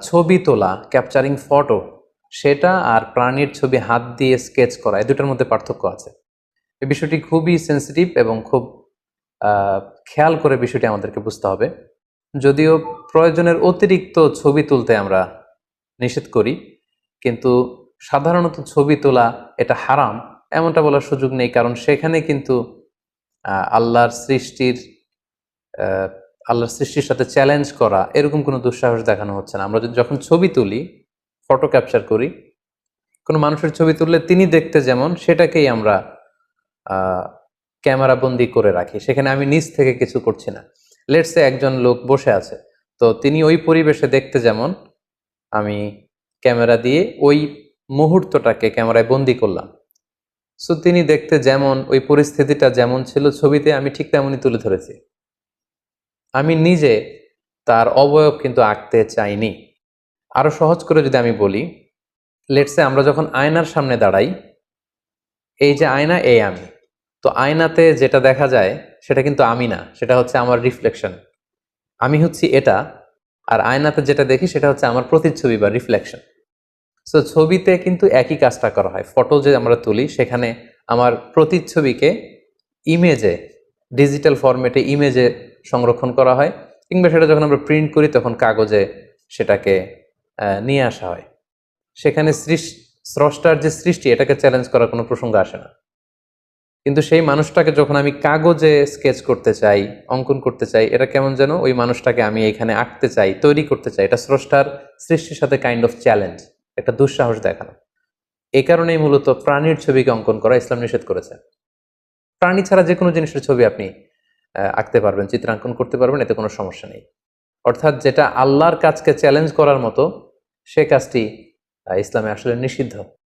ছবি তোলা, capturing photo, সেটা আর প্রাণীর ছবি হাত দিয়ে স্কেচ করা, এই দুটার মধ্যে পার্থক্য আছে। এই বিষয়টি খুবই সেন্সিটিভ এবং খুব খেয়াল করে বিষয়টি আমাদেরকে বুঝতে হবে। যদিও প্রয়োজনের অতিরিক্ত ছবি তুলতে আমরা নিষেধ করি, কিন্তু সাধারণত ছবি তোলা এটা হারাম এমনটা বলার সুযোগ নেই, কারণ সেখানে কিন্তু আল্লাহর সৃষ্টির আহ, আল্লাহর সৃষ্টির সাথে চ্যালেঞ্জ করা এরকম কোনো দুঃসাহস দেখানো হচ্ছে না। আমরা যখন ছবি তুলি, ফটো ক্যাপচার করি, কোনো মানুষের ছবি তুললে তিনি দেখতে যেমন, সেটাকেই আমরা ক্যামেরা বন্দি করে রাখি। সেখানে আমি নিজ থেকে কিছু করছি না। লেটসে একজন লোক বসে আছে, তো তিনি ওই পরিবেশে দেখতে যেমন, আমি ক্যামেরা দিয়ে ওই মুহূর্তটাকে ক্যামেরায় বন্দি করলাম। সো তিনি দেখতে যেমন, ওই পরিস্থিতিটা যেমন ছিল ছবিতে, আমি ঠিক তেমনই তুলে ধরেছি। আমি নিজে তার অবয়ব কিন্তু আঁকতে চাইনি। আরো সহজ করে যদি আমি বলি, লেটসে আমরা যখন আয়নার সামনে দাঁড়াই, এই যে আয়না, এই আমি, তো আয়নাতে যেটা দেখা যায় সেটা কিন্তু আমি না, সেটা হচ্ছে আমার রিফ্লেকশন। আমি হচ্ছি এটা, আর আয়নাতে যেটা দেখি সেটা হচ্ছে আমার প্রতিচ্ছবি বা রিফ্লেকশন। সো ছবিতে কিন্তু একই কাজটা করা হয়। ফটো যে আমরা তুলি, সেখানে আমার প্রতিচ্ছবিকে ইমেজে, ডিজিটাল ফরম্যাটে ইমেজে সংরক্ষণ করা হয়, কিংবা সেটা যখন আমরা প্রিন্ট করি তখন কাগজে সেটাকে নিয়ে আসা হয়। সেখানে স্রষ্টার যে সৃষ্টি, এটাকে চ্যালেঞ্জ করার কোনো প্রসঙ্গ আসে না। কিন্তু সেই মানুষটাকে যখন আমি কাগজে স্কেচ করতে চাই, অঙ্কন করতে চাই, এটা কেমন যেন ওই মানুষটাকে আমি এখানে আঁকতে চাই, তৈরি করতে চাই, এটা স্রষ্টার সৃষ্টির সাথে কাইন্ড অফ চ্যালেঞ্জ, একটা দুঃসাহস দেখানো। এই কারণেই মূলত প্রাণীর ছবিকে অঙ্কন করা ইসলাম নিষেধ করেছে। প্রাণী ছাড়া যে কোনো জিনিসের ছবি আপনি আঁকতে পারবেন, চিত্রাঙ্কন করতে পারবেন, এতে কোনো সমস্যা নেই। অর্থাৎ যেটা আল্লাহর কাজকে চ্যালেঞ্জ করার মতো, সে কাজটি ইসলামে আসলে নিষিদ্ধ।